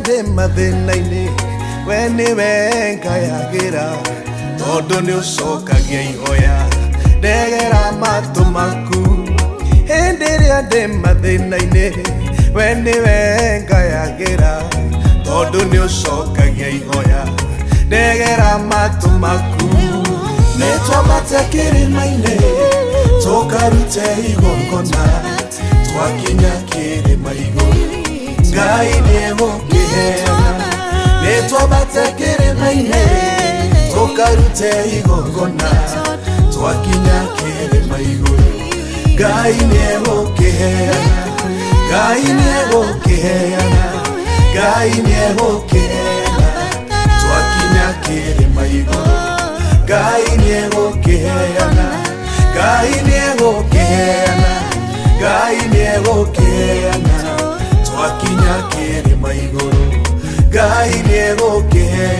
ndĩ mathĩna-inĩ we nĩwe ngayagĩra tondũ nĩũcokagia ihoya ndegera matũ maku hĩndĩ ĩrĩa ndĩ mathĩna-inĩ we nĩwe ngayagĩra tondũ nĩũcokagia ihoya ndegera matũ maku nĩtwambate kĩrĩma-inĩ tũkarute igongona twakinya kĩrĩma igũrũ Ngai nĩegũkĩheana nĩtwambate kĩrĩma-inĩ tũkarute igongona twakinya kĩrĩma igũrũ Ngai nĩegũkĩheana Ngai nĩegũkĩheana Ngai nĩegũkĩheana twakinya kĩrĩma igũrũ Ngai nĩegũkĩheana Ngai nĩegũkĩheana Ngai nĩegũkĩheana twakinya kĩrĩma igũrũ Ngai nĩegũkĩheana